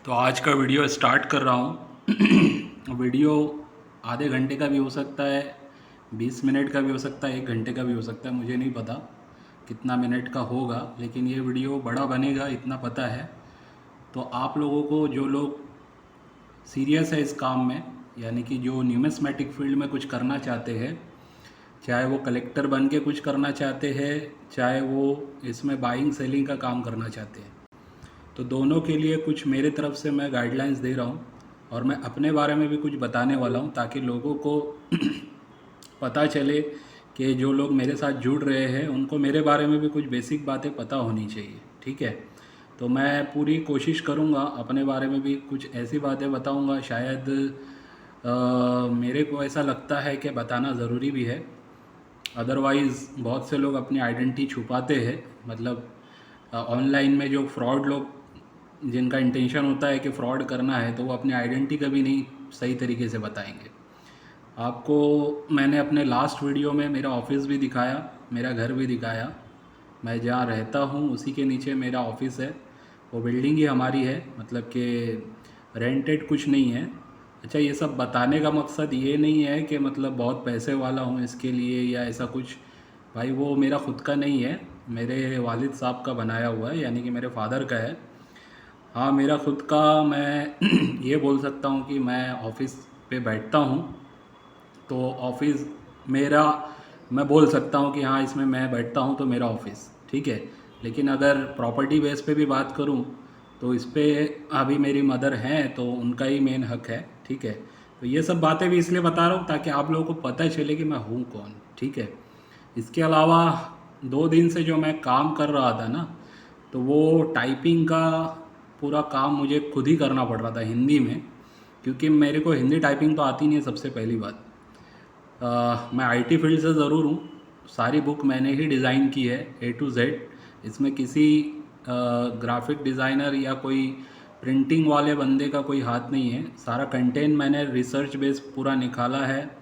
तो आज का वीडियो स्टार्ट कर रहा हूँ। वीडियो आधे घंटे का भी हो सकता है, 20 मिनट का भी हो सकता है, 1 घंटे का भी हो सकता है। मुझे नहीं पता कितना मिनट का होगा, लेकिन ये वीडियो बड़ा बनेगा इतना पता है। तो आप लोगों को, जो लोग सीरियस है इस काम में, यानी कि जो न्यूमिस्मेटिक फील्ड में कुछ करना चाहते हैं, चाहे वो कलेक्टर बन के कुछ करना चाहते हैं, चाहे वो इसमें बाइंग सेलिंग का काम करना चाहते हैं, तो दोनों के लिए कुछ मेरे तरफ से मैं गाइडलाइंस दे रहा हूँ। और मैं अपने बारे में भी कुछ बताने वाला हूँ, ताकि लोगों को पता चले कि जो लोग मेरे साथ जुड़ रहे हैं उनको मेरे बारे में भी कुछ बेसिक बातें पता होनी चाहिए। ठीक है, तो मैं पूरी कोशिश करूँगा, अपने बारे में भी कुछ ऐसी बातें बताऊँगा। शायद मेरे को ऐसा लगता है कि बताना ज़रूरी भी है। अदरवाइज़ बहुत से लोग अपनी आइडेंटिटी छुपाते हैं, मतलब ऑनलाइन में जो फ्रॉड लोग, जिनका इंटेंशन होता है कि फ्रॉड करना है, तो वो अपनी आइडेंटिटी कभी नहीं सही तरीके से बताएंगे। आपको मैंने अपने लास्ट वीडियो में मेरा ऑफिस भी दिखाया, मेरा घर भी दिखाया। मैं जहाँ रहता हूँ उसी के नीचे मेरा ऑफिस है। वो बिल्डिंग ही हमारी है, मतलब कि रेंटेड कुछ नहीं है। अच्छा, ये सब बताने का मकसद ये नहीं है कि मतलब बहुत पैसे वाला हूँ इसके लिए या ऐसा कुछ। भाई वो मेरा ख़ुद का नहीं है, मेरे वालिद साहब का बनाया हुआ है, यानी कि मेरे फादर का है। हाँ, मेरा ख़ुद का मैं ये बोल सकता हूँ कि मैं ऑफिस पे बैठता हूँ, तो ऑफिस मेरा, मैं बोल सकता हूँ कि हाँ इसमें मैं बैठता हूँ तो मेरा ऑफिस। ठीक है, लेकिन अगर प्रॉपर्टी बेस पे भी बात करूँ तो इस पे अभी मेरी मदर हैं, तो उनका ही मेन हक है। ठीक है, तो ये सब बातें भी इसलिए बता रहा हूँ ताकि आप लोगों को पता चले कि मैं हूँ कौन। ठीक है, इसके अलावा 2 दिन से जो मैं काम कर रहा था ना, तो वो टाइपिंग का पूरा काम मुझे खुद ही करना पड़ रहा था हिंदी में, क्योंकि मेरे को हिंदी टाइपिंग तो आती नहीं है। सबसे पहली बात, मैं आईटी फील्ड से ज़रूर हूँ, सारी बुक मैंने ही डिज़ाइन की है ए टू जेड। इसमें किसी ग्राफिक डिज़ाइनर या कोई प्रिंटिंग वाले बंदे का कोई हाथ नहीं है। सारा कंटेंट मैंने रिसर्च बेस पूरा निकाला है,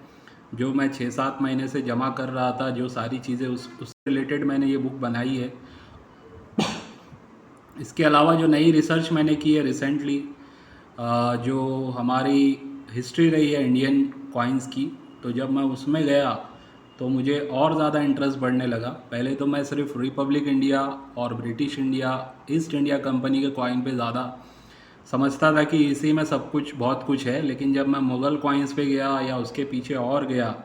जो मैं 6-7 महीने से जमा कर रहा था, जो सारी चीज़ें उससे रिलेटेड मैंने ये बुक बनाई है। इसके अलावा जो नई रिसर्च मैंने की है रिसेंटली, जो हमारी हिस्ट्री रही है इंडियन कॉइन्स की, तो जब मैं उसमें गया तो मुझे और ज़्यादा इंटरेस्ट बढ़ने लगा। पहले तो मैं सिर्फ रिपब्लिक इंडिया और British India, east India company के कॉइन पे ज़्यादा समझता था कि इसी में सब कुछ, बहुत कुछ है। लेकिन जब मैं मुग़ल कॉइन्स पे गया या उसके पीछे और गया,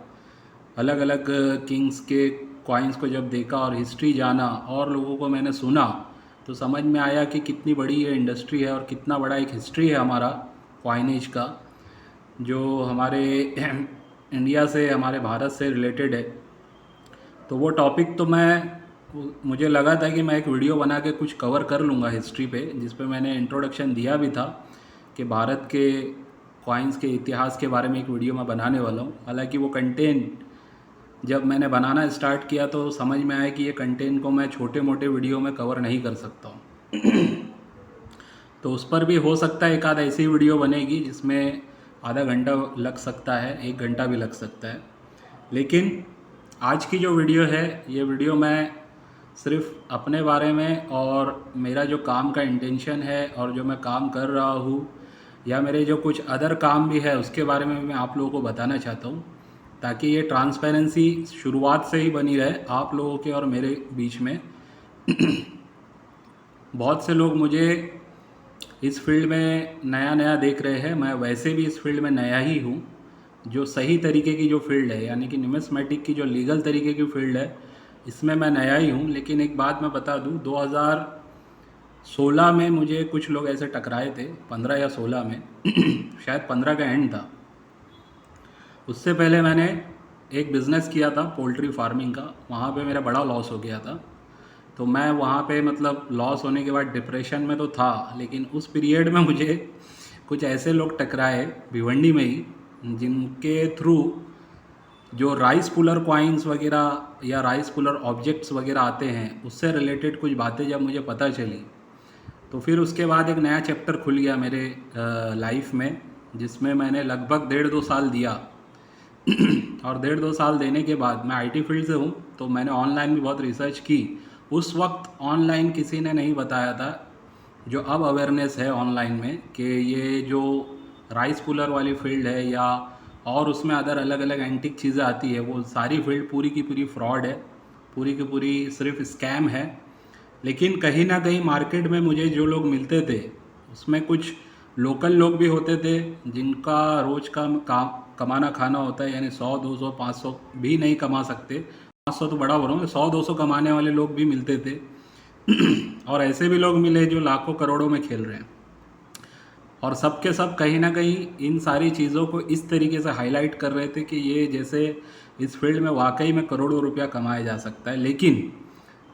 अलग अलग किंग्स के कॉइन्स को जब देखा और हिस्ट्री जाना और लोगों को मैंने सुना, तो समझ में आया कि कितनी बड़ी ये इंडस्ट्री है और कितना बड़ा एक हिस्ट्री है हमारा कॉइनेज का, जो हमारे इंडिया से, हमारे भारत से रिलेटेड है। तो वो टॉपिक तो मुझे लगा था कि मैं एक वीडियो बना के कुछ कवर कर लूँगा हिस्ट्री पे, जिस पे मैंने इंट्रोडक्शन दिया भी था कि भारत के कॉइन्स के इतिहास के बारे में एक वीडियो मैं बनाने वाला हूँ। हालांकि वो कंटेंट जब मैंने बनाना स्टार्ट किया तो समझ में आया कि ये कंटेंट को मैं छोटे मोटे वीडियो में कवर नहीं कर सकता हूँ। तो उस पर भी हो सकता है एक आध ऐसी वीडियो बनेगी जिसमें आधा घंटा लग सकता है, 1 घंटा भी लग सकता है। लेकिन आज की जो वीडियो है, ये वीडियो मैं सिर्फ अपने बारे में और मेरा जो काम का इंटेंशन है और जो मैं काम कर रहा हूँ, या मेरे जो कुछ अदर काम भी है उसके बारे में मैं आप लोगों को बताना चाहता हूँ, ताकि ये ट्रांसपेरेंसी शुरुआत से ही बनी रहे आप लोगों के और मेरे बीच में। बहुत से लोग मुझे इस फील्ड में नया नया देख रहे हैं, मैं वैसे भी इस फील्ड में नया ही हूँ। जो सही तरीके की जो फील्ड है, यानी कि न्यूमिस्मेटिक की जो लीगल तरीके की फील्ड है, इसमें मैं नया ही हूँ। लेकिन एक बात मैं बता दूँ, 2016 में मुझे कुछ लोग ऐसे टकराए थे, 15 या 16 में शायद 15 का एंड था। उससे पहले मैंने एक बिज़नेस किया था पोल्ट्री फार्मिंग का, वहाँ पे मेरा बड़ा लॉस हो गया था। तो मैं वहाँ पे, मतलब लॉस होने के बाद डिप्रेशन में तो था, लेकिन उस पीरियड में मुझे कुछ ऐसे लोग टकराए भिवंडी में ही, जिनके थ्रू जो राइस पुलर कॉइन्स वगैरह या राइस पुलर ऑब्जेक्ट्स वगैरह आते हैं, उससे रिलेटेड कुछ बातें जब मुझे पता चली, तो फिर उसके बाद एक नया चैप्टर खुल गया मेरे लाइफ में, जिसमें मैंने लगभग 1.5-2 साल दिया। और 1.5-2 साल देने के बाद, मैं आईटी फील्ड से हूँ तो मैंने ऑनलाइन भी बहुत रिसर्च की। उस वक्त ऑनलाइन किसी ने नहीं बताया था जो अब अवेयरनेस है ऑनलाइन में कि ये जो राइस कूलर वाली फील्ड है या और उसमें अदर अलग अलग एंटिक चीज़ें आती है, वो सारी फील्ड पूरी की पूरी फ्रॉड है, पूरी की पूरी सिर्फ स्कैम है। लेकिन कहीं ना कहीं मार्केट में मुझे जो लोग मिलते थे उसमें कुछ लोकल लोग भी होते थे जिनका रोज़ का काम कमाना खाना होता है, यानी 100 200 500 भी नहीं कमा सकते, 500 तो बड़ा हो रहा हूँ, 100 200 कमाने वाले लोग भी मिलते थे। और ऐसे भी लोग मिले जो लाखों करोड़ों में खेल रहे हैं। और सब के सब कहीं ना कहीं इन सारी चीज़ों को इस तरीके से हाईलाइट कर रहे थे कि ये जैसे इस फील्ड में वाकई में करोड़ों रुपया कमाया जा सकता है। लेकिन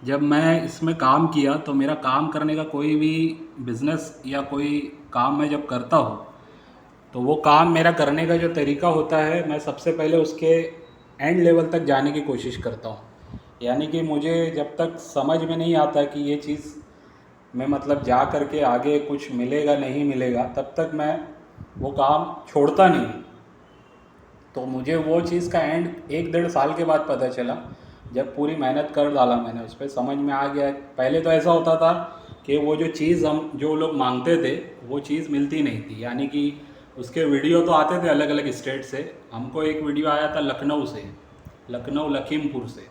जब मैं इसमें काम किया तो मेरा काम करने का कोई भी बिजनेस या कोई काम मैं जब करता हूँ तो वो काम मेरा करने का जो तरीका होता है, मैं सबसे पहले उसके एंड लेवल तक जाने की कोशिश करता हूँ। यानी कि मुझे जब तक समझ में नहीं आता कि ये चीज़ मैं मतलब जा कर के आगे कुछ मिलेगा नहीं मिलेगा, तब तक मैं वो काम छोड़ता नहीं। तो मुझे वो चीज़ का एंड 1 1.5 साल के बाद पता चला, जब पूरी मेहनत कर डाला मैंने उस पर, समझ में आ गया। पहले तो ऐसा होता था कि वो जो चीज़ हम जो लोग मांगते थे वो चीज़ मिलती नहीं थी, यानी कि उसके वीडियो तो आते थे अलग अलग स्टेट से। हमको एक वीडियो आया था लखनऊ से, लखनऊ लखीमपुर से,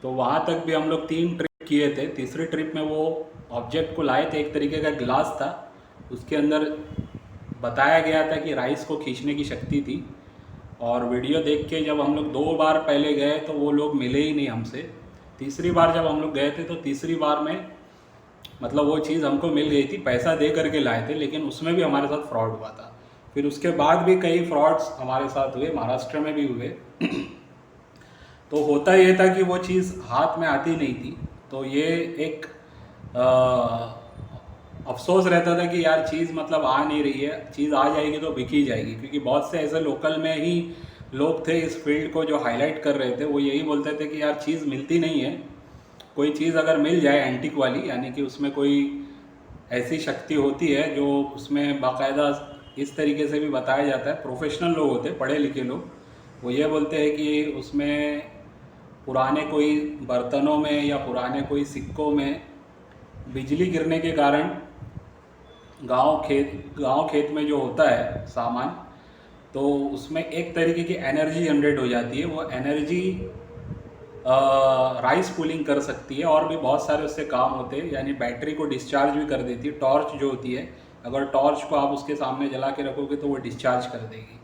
तो वहाँ तक भी हम लोग 3 ट्रिप किए थे। तीसरी ट्रिप में वो ऑब्जेक्ट को लाए थे, एक तरीके का ग्लास था, उसके अंदर बताया गया था कि राइस को खींचने की शक्ति थी। और वीडियो देख के जब हम लोग 2 बार पहले गए तो वो लोग मिले ही नहीं हमसे। तीसरी बार जब हम लोग गए थे तो तीसरी बार में मतलब वो चीज़ हमको मिल गई थी, पैसा दे करके लाए थे, लेकिन उसमें भी हमारे साथ फ्रॉड हुआ था। फिर उसके बाद भी कई फ्रॉड्स हमारे साथ हुए, महाराष्ट्र में भी हुए। तो होता ये था कि वो चीज़ हाथ में आती नहीं थी। तो ये एक अफसोस रहता था कि यार चीज़ मतलब आ नहीं रही है, चीज़ आ जाएगी तो बिक ही जाएगी। क्योंकि बहुत से ऐसे लोकल में ही लोग थे इस फील्ड को जो हाईलाइट कर रहे थे, वो यही बोलते थे कि यार चीज़ मिलती नहीं है। कोई चीज़ अगर मिल जाए एंटिक वाली, यानी कि उसमें कोई ऐसी शक्ति होती है जो उसमें बाकायदा इस तरीके से भी बताया जाता है, प्रोफेशनल लोग होते हैं, पढ़े लिखे लोग, वो ये बोलते हैं कि उसमें पुराने कोई बर्तनों में या पुराने कोई सिक्कों में बिजली गिरने के कारण गांव खेत में जो होता है सामान, तो उसमें एक तरीके की एनर्जी जनरेट हो जाती है। वो एनर्जी राइस कूलिंग कर सकती है, और भी बहुत सारे उससे काम होते हैं। यानी बैटरी को डिस्चार्ज भी कर देती है। टॉर्च जो होती है, अगर टॉर्च को आप उसके सामने जला के रखोगे तो वो डिस्चार्ज कर देगी।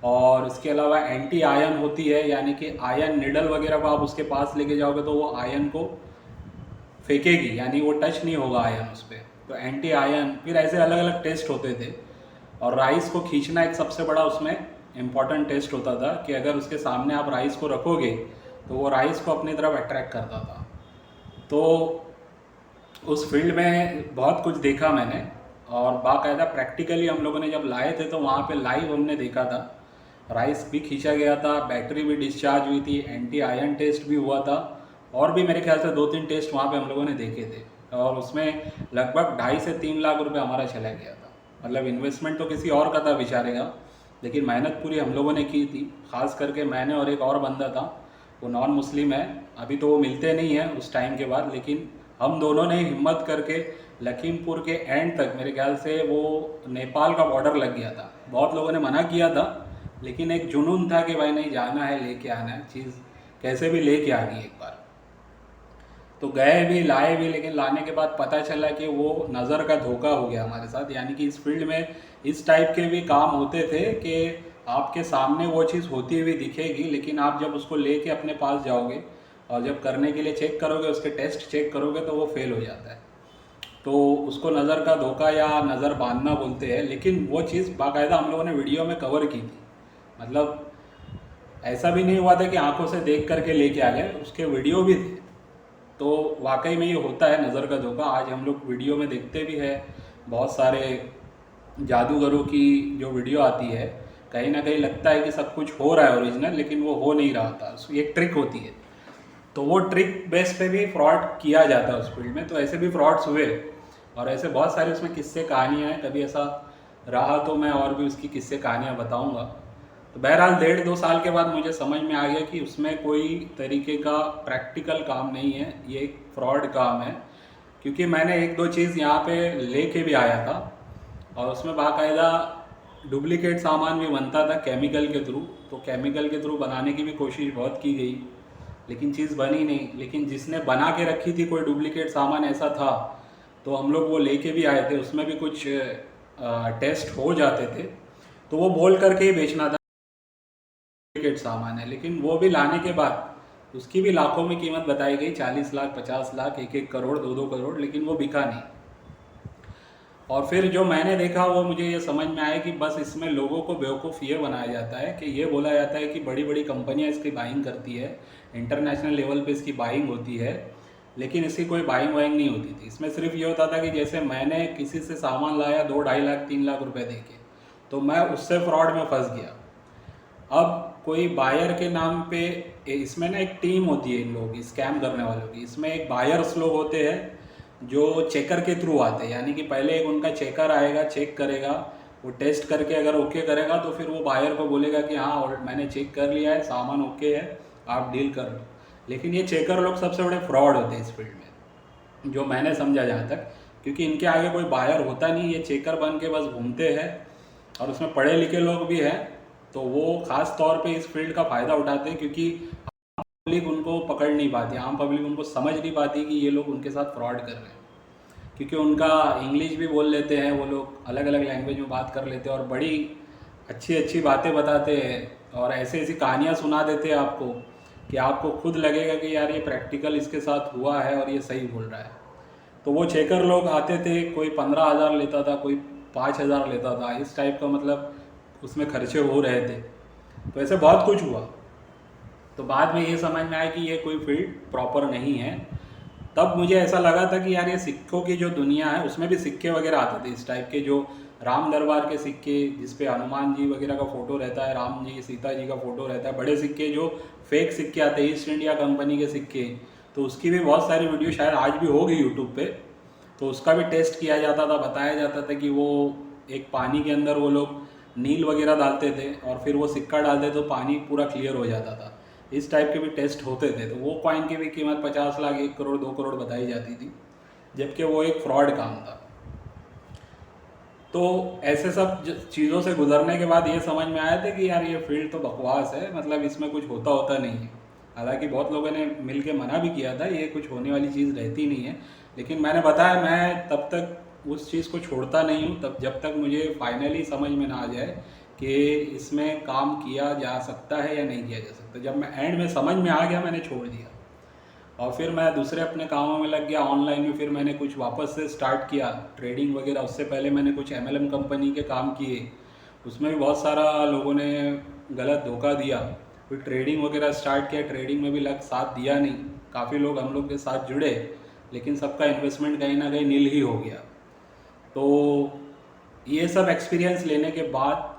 और इसके अलावा एंटी आयन होती है, यानी कि आयन निडल वगैरह को आप उसके पास लेके जाओगे तो वो आयन को फेंकेगी, यानी वो टच नहीं होगा आयन उस पर। तो एंटी आयन, फिर ऐसे अलग अलग टेस्ट होते थे। और राइस को खींचना एक सबसे बड़ा उसमें इम्पॉर्टेंट टेस्ट होता था कि अगर उसके सामने आप राइस को रखोगे तो वो राइस को अपनी तरफ अट्रैक्ट करता था। तो उस फील्ड में बहुत कुछ देखा मैंने, और बाकायदा प्रैक्टिकली हम लोगों ने जब लाए थे तो वहाँ पे लाइव हमने देखा था, राइस भी खींचा गया था, बैटरी भी डिस्चार्ज हुई थी, एंटी आयन टेस्ट भी हुआ था, और भी मेरे ख्याल से 2 3 टेस्ट वहाँ पे हम लोगों ने देखे थे। और उसमें लगभग 2.5 से 3 लाख रुपए हमारा चला गया था। मतलब इन्वेस्टमेंट तो किसी और का था बेचारेगा, लेकिन मेहनत पूरी हम लोगों ने की थी। खास करके मैंने और एक और बंदा था, वो नॉन मुस्लिम है, अभी तो वो मिलते नहीं हैं उस टाइम के बाद, लेकिन हम दोनों ने हिम्मत करके लखीमपुर के एंड तक, मेरे ख्याल से वो नेपाल का बॉर्डर लग गया था, बहुत लोगों ने मना किया था, लेकिन एक जुनून था कि भाई नहीं, जाना है, लेके आना है चीज़, कैसे भी लेके आ गई एक बार। तो गए भी लाए भी, लेकिन लाने के बाद पता चला कि वो नज़र का धोखा हो गया हमारे साथ। यानी कि इस फील्ड में इस टाइप के भी काम होते थे कि आपके सामने वो चीज़ होती हुई दिखेगी, लेकिन आप जब उसको लेके अपने पास जाओगे और जब करने के लिए चेक करोगे, उसके टेस्ट चेक करोगे, तो वो फेल हो जाता है। तो उसको नज़र का धोखा या नज़र बांधना बोलते हैं। लेकिन वो चीज़ बाकायदा हम लोगों ने वीडियो में कवर की थी। मतलब ऐसा भी नहीं हुआ था कि आंखों से देख करके लेके आ गए, उसके वीडियो भी थे। तो वाकई में ये होता है नज़र का धोखा। आज हम लोग वीडियो में देखते भी हैं, बहुत सारे जादूगरों की जो वीडियो आती है, कहीं ना कहीं लगता है कि सब कुछ हो रहा है ओरिजिनल, लेकिन वो हो नहीं रहा था, एक ट्रिक होती है। तो वो ट्रिक बेस पे भी फ्रॉड किया जाता है उस फील्ड में। तो ऐसे भी फ्रॉड्स हुए, और ऐसे बहुत सारे उसमें किस्से कहानियाँ हैं। कभी ऐसा रहा तो मैं और भी उसकी किस्से कहानियाँ बताऊँगा। तो बहरहाल 1.5 2 साल के बाद मुझे समझ में आ गया कि उसमें कोई तरीके का प्रैक्टिकल काम नहीं है, ये एक फ्रॉड काम है। क्योंकि मैंने एक दो चीज़ यहाँ पे लेके भी आया था और उसमें बाकायदा डुप्लीकेट सामान भी बनता था केमिकल के थ्रू। तो केमिकल के थ्रू बनाने की भी कोशिश बहुत की गई, लेकिन चीज़ बनी नहीं। लेकिन जिसने बना के रखी थी कोई डुप्लीकेट सामान ऐसा था, तो हम लोग वो लेके भी आए थे। उसमें भी कुछ टेस्ट हो जाते थे, तो वो बोल करके ही बेचना था डुप्लीकेट सामान है। लेकिन वो भी लाने के बाद उसकी भी लाखों में कीमत बताई गई, 40 लाख 50 लाख 1 करोड़ 2 करोड़, लेकिन वो बिका नहीं। और फिर जो मैंने देखा वो मुझे ये समझ में आया कि बस इसमें लोगों को बेवकूफ़ ये बनाया जाता है कि ये बोला जाता है कि बड़ी बड़ी कंपनियां इसकी बाइंग करती है, इंटरनेशनल लेवल पे इसकी बाइंग होती है, लेकिन इसकी कोई बाइंग वाइंग नहीं होती थी। इसमें सिर्फ ये होता था कि जैसे मैंने किसी से सामान लाया 2-2.5 लाख 3 लाख रुपए दे के, तो मैं उससे फ्रॉड में फंस गया। अब कोई बायर के नाम पे, इसमें ना एक टीम होती है इन लोगों की, स्कैम करने वालों की। इसमें एक बायर्स लोग होते हैं जो चेकर के थ्रू आते हैं, यानी कि पहले एक उनका चेकर आएगा, चेक करेगा, वो टेस्ट करके अगर ओके करेगा तो फिर वो बायर को बोलेगा कि हाँ और मैंने चेक कर लिया है, सामान ओके है, आप डील कर लो। लेकिन ये चेकर लोग सबसे बड़े फ्रॉड होते हैं इस फील्ड में, जो मैंने समझा जहाँ तक, क्योंकि इनके आगे कोई बायर होता नहीं, ये चेकर बन के बस घूमते हैं। और उसमें पढ़े लिखे लोग भी हैं, तो वो ख़ास तौर पे इस फील्ड का फ़ायदा उठाते हैं, क्योंकि पब्लिक उनको पकड़ नहीं पाती, आम पब्लिक उनको समझ नहीं पाती कि ये लोग उनके साथ फ्रॉड कर रहे हैं। क्योंकि उनका इंग्लिश भी बोल लेते हैं, वो लोग अलग अलग लैंग्वेज में बात कर लेते हैं और बड़ी अच्छी अच्छी बातें बताते हैं और ऐसी ऐसी कहानियाँ सुना देते हैं आपको कि आपको खुद लगेगा कि यार ये प्रैक्टिकल इसके साथ हुआ है और ये सही बोल रहा है। तो वो चेकर लोग आते थे, कोई 15,000 लेता था, कोई 5,000 लेता था, इस टाइप का मतलब उसमें खर्चे हो रहे थे। तो ऐसे बहुत कुछ हुआ। तो बाद में ये समझ में आया कि ये कोई फील्ड प्रॉपर नहीं है। तब मुझे ऐसा लगा था कि यार ये सिक्कों की जो दुनिया है उसमें भी सिक्के वगैरह आते थे इस टाइप के, जो राम दरबार के सिक्के जिसपे हनुमान जी वगैरह का फ़ोटो रहता है, राम जी सीता जी का फ़ोटो रहता है, बड़े सिक्के जो फेक सिक्के आते हैं, ईस्ट इंडिया कंपनी के सिक्के। तो उसकी भी बहुत सारी वीडियो शायद आज भी होगी यूट्यूब पे। तो उसका भी टेस्ट किया जाता था, बताया जाता था कि वो एक पानी के अंदर वो लोग नील वगैरह डालते थे और फिर वो सिक्का डालते तो पानी पूरा क्लियर हो जाता था। इस टाइप के भी टेस्ट होते थे। तो वो कॉइन की भी कीमत 50 लाख 1 करोड़ 2 करोड़ बताई जाती थी, जबकि वो एक फ्रॉड काम था। तो ऐसे सब चीज़ों से गुजरने के बाद ये समझ में आया था कि यार ये फील्ड तो बकवास है, मतलब इसमें कुछ होता नहीं है। हालांकि बहुत लोगों ने मिल के मना भी किया था, ये कुछ होने वाली चीज़ रहती नहीं है। लेकिन मैंने बताया मैं तब तक उस चीज़ को छोड़ता नहीं हूँ, तब जब तक मुझे फाइनली समझ में ना आ जाए कि इसमें काम किया जा सकता है या नहीं किया जा सकता। जब मैं एंड में समझ में आ गया मैंने छोड़ दिया और फिर मैं दूसरे अपने कामों में लग गया। ऑनलाइन में फिर मैंने कुछ वापस से स्टार्ट किया ट्रेडिंग वगैरह। उससे पहले मैंने कुछ MLM कंपनी के काम किए, उसमें भी बहुत सारा लोगों ने गलत धोखा दिया। फिर ट्रेडिंग वगैरह स्टार्ट किया, ट्रेडिंग में भी लग साथ दिया नहीं। काफ़ी लोग हम लोग के साथ जुड़े, लेकिन सबका इन्वेस्टमेंट कहीं ना कहीं नील ही हो गया। तो ये सब एक्सपीरियंस लेने के बाद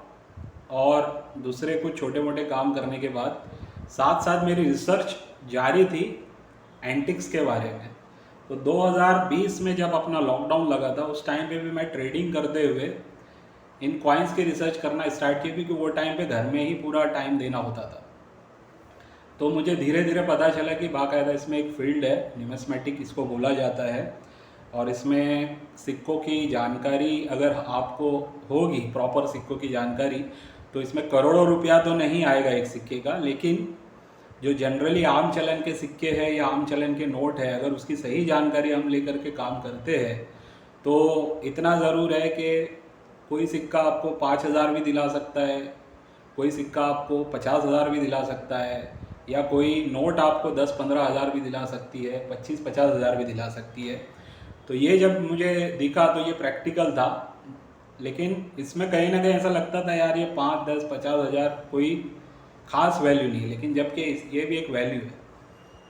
और दूसरे कुछ छोटे मोटे काम करने के बाद साथ साथ मेरी रिसर्च जारी थी एंटिक्स के बारे में। तो 2020 में जब अपना लॉकडाउन लगा था उस टाइम पे भी मैं ट्रेडिंग करते हुए इन कॉइन्स की रिसर्च करना स्टार्ट किया, क्योंकि वो टाइम पे घर में ही पूरा टाइम देना होता था। तो मुझे धीरे धीरे पता चला कि बाकायदा इसमें एक फील्ड है, न्यूमिस्मेटिक इसको बोला जाता है। और इसमें सिक्कों की जानकारी अगर आपको होगी, प्रॉपर सिक्कों की जानकारी, तो इसमें करोड़ों रुपया तो नहीं आएगा एक सिक्के का, लेकिन जो जनरली आम चलन के सिक्के हैं या आम चलन के नोट है, अगर उसकी सही जानकारी हम लेकर के काम करते हैं तो इतना ज़रूर है कि कोई सिक्का आपको 5,000 भी दिला सकता है, कोई सिक्का आपको 50,000 भी दिला सकता है, या कोई नोट आपको 10-15 हज़ार भी दिला सकती है, 25-50 हज़ार भी दिला सकती है। तो ये जब मुझे दिखा तो ये प्रैक्टिकल था, लेकिन इसमें कहीं ना कहीं ऐसा लगता था यार ये 5-10-50 हज़ार कोई ख़ास वैल्यू नहीं, लेकिन जबकि ये भी एक वैल्यू है।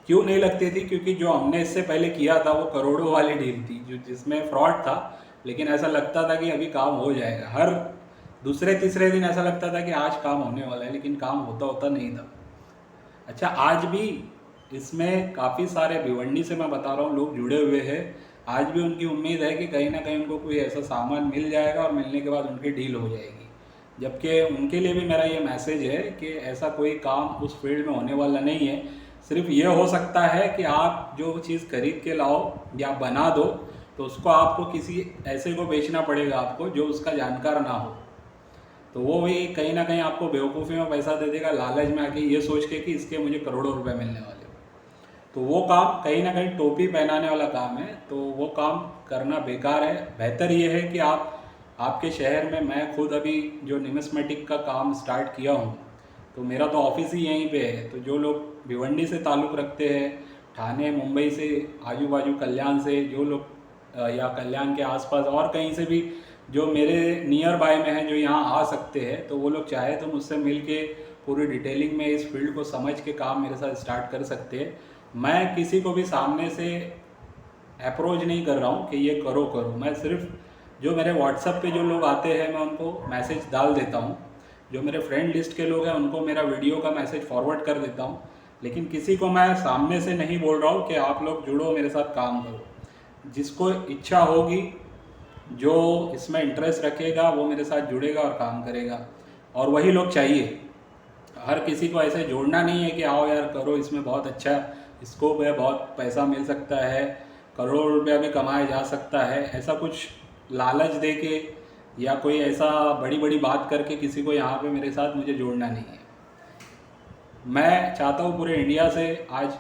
क्यों नहीं लगती थी? क्योंकि जो हमने इससे पहले किया था वो करोड़ों वाली डील थी, जो जिसमें फ्रॉड था, लेकिन ऐसा लगता था कि अभी काम हो जाएगा। हर दूसरे तीसरे दिन ऐसा लगता था कि आज काम होने वाला है, लेकिन काम होता नहीं था। अच्छा, आज भी इसमें काफ़ी सारे भिवंडी से मैं बता रहा हूँ लोग जुड़े हुए हैं। आज भी उनकी उम्मीद है कि कहीं ना कहीं उनको कोई ऐसा सामान मिल जाएगा और मिलने के बाद उनकी डील हो जाएगी। जबकि उनके लिए भी मेरा ये मैसेज है कि ऐसा कोई काम उस फील्ड में होने वाला नहीं है। सिर्फ ये हो सकता है कि आप जो चीज़ खरीद के लाओ या बना दो तो उसको आपको किसी ऐसे को बेचना पड़ेगा आपको जो उसका जानकार ना हो, तो वो भी कहीं ना कहीं आपको बेवकूफ़ी में पैसा दे देगा, लालच में आके ये सोच के कि इसके मुझे करोड़ों रुपए मिलने वाले हो। तो वो काम कहीं ना कहीं टोपी पहनाने वाला काम है, तो वो काम करना बेकार है। बेहतर ये है कि आप आपके शहर में, मैं खुद अभी जो निमिस्मेटिक का काम स्टार्ट किया हूँ, तो मेरा तो ऑफिस ही यहीं पे है। तो जो लोग भिवंडी से ताल्लुक़ रखते हैं, ठाणे मुंबई से, आजू बाजू कल्याण से जो लोग या कल्याण के आसपास और कहीं से भी जो मेरे नियर बाय में हैं, जो यहाँ आ सकते हैं, तो वो लोग चाहे तो मुझसे मिल के पूरी डिटेलिंग में इस फील्ड को समझ के काम मेरे साथ स्टार्ट कर सकते हैं। मैं किसी को भी सामने से अप्रोच नहीं कर रहा हूँ कि ये करो करो, मैं सिर्फ जो मेरे व्हाट्सएप पे जो लोग आते हैं मैं उनको मैसेज डाल देता हूँ, जो मेरे फ्रेंड लिस्ट के लोग हैं उनको मेरा वीडियो का मैसेज फॉरवर्ड कर देता हूँ, लेकिन किसी को मैं सामने से नहीं बोल रहा हूँ कि आप लोग जुड़ो मेरे साथ काम करो। जिसको इच्छा होगी, जो इसमें इंटरेस्ट रखेगा, वो मेरे साथ जुड़ेगा और काम करेगा, और वही लोग चाहिए। हर किसी को ऐसे जोड़ना नहीं है कि आओ यार करो, इसमें बहुत अच्छा स्कोप है, बहुत पैसा मिल सकता है, करोड़ रुपया भी कमाया जा सकता है, ऐसा कुछ लालच दे के या कोई ऐसा बड़ी बड़ी बात करके किसी को यहाँ पे मेरे साथ मुझे जोड़ना नहीं है। मैं चाहता हूँ पूरे इंडिया से आज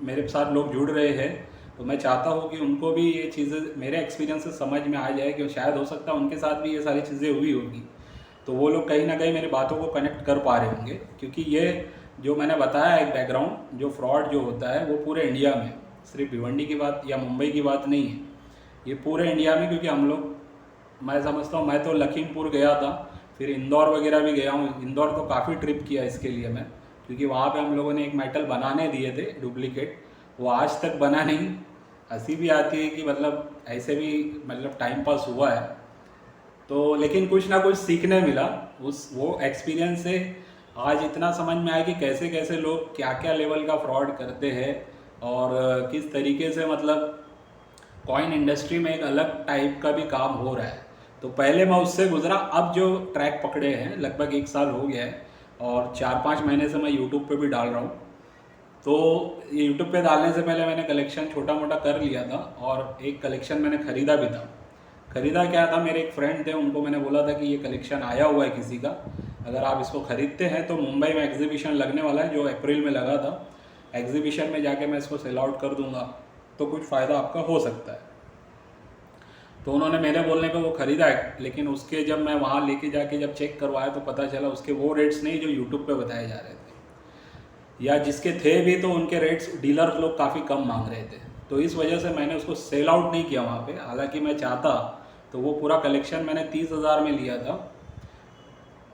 मेरे साथ लोग जुड़ रहे हैं, तो मैं चाहता हूँ कि उनको भी ये चीज़ें मेरे एक्सपीरियंस से समझ में आ जाए कि शायद हो सकता है उनके साथ भी ये सारी चीज़ें हुई होगी, तो वो लोग कहीं ना कहीं मेरी बातों को कनेक्ट कर पा रहे होंगे। क्योंकि ये जो मैंने बताया एक बैकग्राउंड, जो फ्रॉड जो होता है वो पूरे इंडिया में, सिर्फ भिवंडी की बात या मुंबई की बात नहीं है, ये पूरे इंडिया में। क्योंकि हम लोग, मैं समझता हूँ, मैं तो लखीमपुर गया था, फिर इंदौर वगैरह भी गया हूँ। इंदौर तो काफ़ी ट्रिप किया इसके लिए मैं, क्योंकि वहाँ पे हम लोगों ने एक मेटल बनाने दिए थे डुप्लीकेट, वो आज तक बना नहीं। हंसी भी आती है कि मतलब ऐसे भी मतलब टाइम पास हुआ है, तो लेकिन कुछ ना कुछ सीखने मिला उस वो एक्सपीरियंस से। आज इतना समझ में आया कि कैसे कैसे लोग क्या क्या लेवल का फ्रॉड करते हैं, और किस तरीके से मतलब कॉइन इंडस्ट्री में एक अलग टाइप का भी काम हो रहा है। तो पहले मैं उससे गुजरा, अब जो ट्रैक पकड़े हैं लगभग 1 साल हो गया है, और 4-5 महीने से मैं यूट्यूब पे भी डाल रहा हूँ। तो ये यूट्यूब पे डालने से पहले मैंने कलेक्शन छोटा मोटा कर लिया था, और एक कलेक्शन मैंने ख़रीदा भी था। ख़रीदा क्या था, मेरे एक फ्रेंड थे, उनको मैंने बोला था कि ये कलेक्शन आया हुआ है किसी का, अगर आप इसको ख़रीदते हैं तो मुंबई में एग्जीबिशन लगने वाला है जो अप्रैल में लगा था, एग्जीबिशन में जाके मैं इसको सेल आउट कर दूंगा, तो कुछ फ़ायदा आपका हो सकता है। तो उन्होंने मेरे बोलने पे वो ख़रीदा है, लेकिन उसके जब मैं वहाँ लेके जाके जब चेक करवाया तो पता चला उसके वो रेट्स नहीं जो यूट्यूब पे बताए जा रहे थे, या जिसके थे भी तो उनके रेट्स डीलर लोग काफ़ी कम मांग रहे थे। तो इस वजह से मैंने उसको सेल आउट नहीं किया वहाँ पे। हालांकि मैं चाहता तो वो पूरा कलेक्शन मैंने 30,000 में लिया था,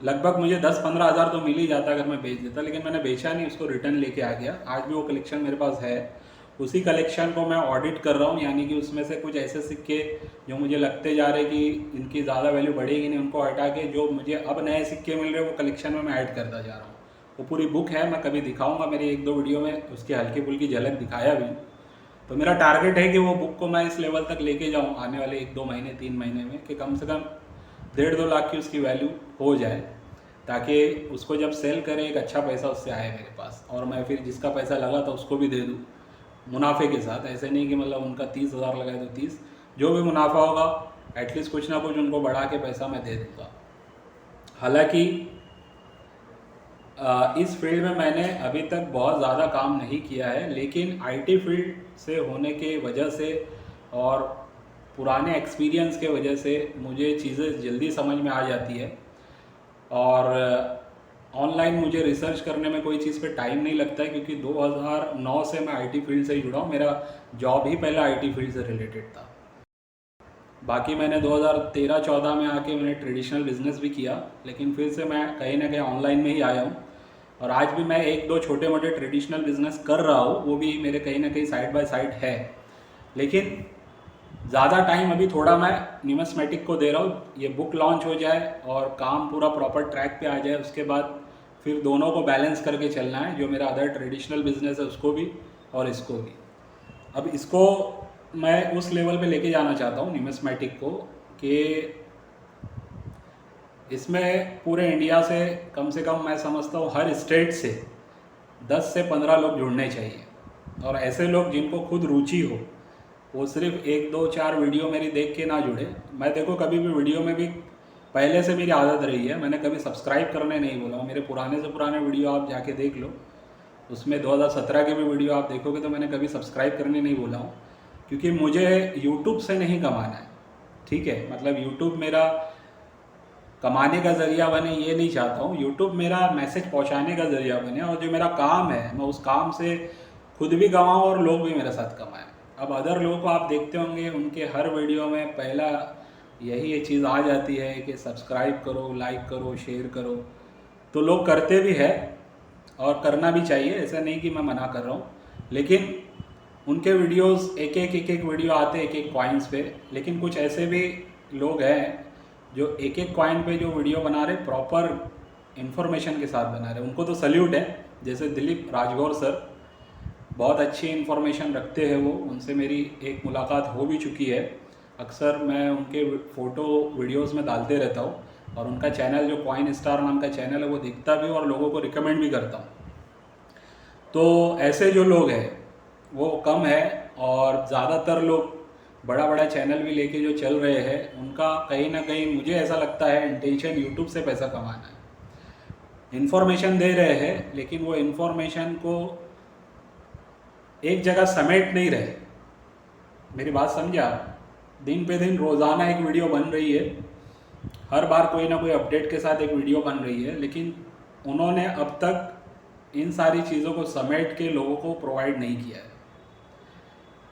लगभग मुझे 10-15 हज़ार तो मिल ही जाता अगर मैं बेच देता, लेकिन मैंने बेचा नहीं, उसको रिटर्न लेके आ गया। आज भी वो कलेक्शन मेरे पास है। उसी कलेक्शन को मैं ऑडिट कर रहा हूँ, यानी कि उसमें से कुछ ऐसे सिक्के जो मुझे लगते जा रहे कि इनकी ज़्यादा वैल्यू बढ़ेगी नहीं, उनको हटा के जो मुझे अब नए सिक्के मिल रहे हैं वो कलेक्शन में मैं ऐड करता जा रहा हूँ। वो पूरी बुक है, मैं कभी दिखाऊंगा, मेरी 1-2 वीडियो में उसकी हल्की फुल्की झलक दिखाया भी। तो मेरा टारगेट है कि वो बुक को मैं इस लेवल तक लेके जाऊँ आने वाले 1-2 महीने 3 महीने में, कि कम से कम 1.5-2 लाख की उसकी वैल्यू हो जाए, ताकि उसको जब सेल करें एक अच्छा पैसा उससे आए मेरे पास, और मैं फिर जिसका पैसा लगा था उसको भी दे दूँ मुनाफे के साथ। ऐसे नहीं कि मतलब उनका 30,000 लगाए तो 30, जो भी मुनाफा होगा एटलीस्ट कुछ ना कुछ उनको बढ़ा के पैसा मैं दे दूँगा। हालांकि इस फील्ड में मैंने अभी तक बहुत ज़्यादा काम नहीं किया है, लेकिन आईटी फील्ड से होने के वजह से और पुराने एक्सपीरियंस के वजह से मुझे चीज़ें जल्दी समझ में आ जाती है, और ऑनलाइन मुझे रिसर्च करने में कोई चीज़ पे टाइम नहीं लगता है, क्योंकि 2009 से मैं आईटी फील्ड से ही जुड़ा हूँ। मेरा जॉब ही पहला आईटी फील्ड से रिलेटेड था। बाकी मैंने 2013-14 में आके मैंने ट्रेडिशनल बिजनेस भी किया, लेकिन फिर से मैं कहीं ना कहीं ऑनलाइन में ही आया हूँ, और आज भी मैं 1-2 छोटे मोटे ट्रेडिशनल बिजनेस कर रहा हूँ, वो भी मेरे कहीं ना कहीं साइड बाय साइड है। लेकिन ज़्यादा टाइम अभी थोड़ा मैं न्यूमिस्मेटिक को दे रहा हूँ, ये बुक लॉन्च हो जाए और काम पूरा प्रॉपर ट्रैक पे आ जाए, उसके बाद फिर दोनों को बैलेंस करके चलना है, जो मेरा अदर ट्रेडिशनल बिजनेस है उसको भी और इसको भी। अब इसको मैं उस लेवल पे लेके जाना चाहता हूँ न्यूमिस्मेटिक को, कि इसमें पूरे इंडिया से कम मैं समझता हूँ हर स्टेट से 10 से 15 लोग जुड़ने चाहिए, और ऐसे लोग जिनको खुद रुचि हो, वो सिर्फ 1 2 4 वीडियो मेरी देख के ना जुड़े। मैं देखो कभी भी वीडियो में भी पहले से मेरी आदत रही है, मैंने कभी सब्सक्राइब करने नहीं बोला। मेरे पुराने से पुराने वीडियो आप जाके देख लो, उसमें 2017 के भी वीडियो आप देखोगे तो मैंने कभी सब्सक्राइब करने नहीं बोला हूँ, क्योंकि मुझे यूट्यूब से नहीं कमाना है। ठीक है, मतलब यूट्यूब मेरा कमाने का ज़रिया बने ये नहीं चाहता हूँ, यूट्यूब मेरा मैसेज पहुँचाने का ज़रिया बने, और जो मेरा काम है मैं उस काम से खुद भी कमाऊँ और लोग भी मेरे साथ कमाएँ। अब अदर लोगों को आप देखते होंगे, उनके हर वीडियो में पहला यही ये चीज़ आ जाती है कि सब्सक्राइब करो, लाइक करो, शेयर करो। तो लोग करते भी है और करना भी चाहिए, ऐसा नहीं कि मैं मना कर रहा हूँ, लेकिन उनके वीडियोस एक एक वीडियो आते हैं एक एक कॉइन्स पे। लेकिन कुछ ऐसे भी लोग हैं जो एक एक कॉइन पे जो वीडियो बना रहे, प्रॉपर इन्फॉर्मेशन के साथ बना रहे, उनको तो सल्यूट है। जैसे दिलीप राजगौर सर बहुत अच्छी इन्फॉर्मेशन रखते हैं, वो उनसे मेरी एक मुलाकात हो भी चुकी है। अक्सर मैं उनके फ़ोटो वीडियोस में डालते रहता हूँ, और उनका चैनल जो कॉइन स्टार नाम का चैनल है वो देखता भी और लोगों को रिकमेंड भी करता हूँ। तो ऐसे जो लोग हैं वो कम है, और ज़्यादातर लोग बड़ा बड़ा चैनल भी लेके जो चल रहे हैं, उनका कहीं ना कहीं मुझे ऐसा लगता है इंटेंशन यूट्यूब से पैसा कमाना है। इन्फॉर्मेशन दे रहे हैं, लेकिन वो इन्फॉर्मेशन को एक जगह समेट नहीं रहे। मेरी बात समझा? दिन पे दिन रोज़ाना एक वीडियो बन रही है, हर बार कोई ना कोई अपडेट के साथ एक वीडियो बन रही है, लेकिन उन्होंने अब तक इन सारी चीज़ों को समेट के लोगों को प्रोवाइड नहीं किया है,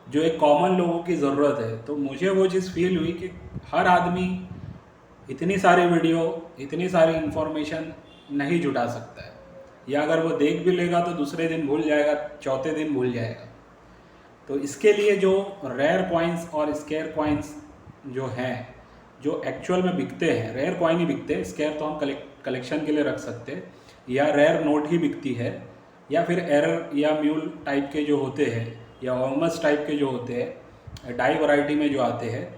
जो एक कॉमन लोगों की ज़रूरत है। तो मुझे वो चीज़ फील हुई कि हर आदमी इतनी सारी वीडियो, इतनी सारी इन्फॉर्मेशन नहीं जुटा सकता है, या अगर वो देख भी लेगा तो दूसरे दिन भूल जाएगा, चौथे दिन भूल जाएगा। तो इसके लिए जो रेयर कॉइन्स और स्केयर कॉइन्स जो हैं, जो एक्चुअल में बिकते हैं, रेयर कॉइन ही बिकते हैं, स्केयर तो हम कलेक्शन के लिए रख सकते हैं, या रेयर नोट ही बिकती है, या फिर एरर या म्यूल टाइप के जो होते हैं, या ओमस टाइप के जो होते हैं, डाई वैरायटी में जो आते हैं,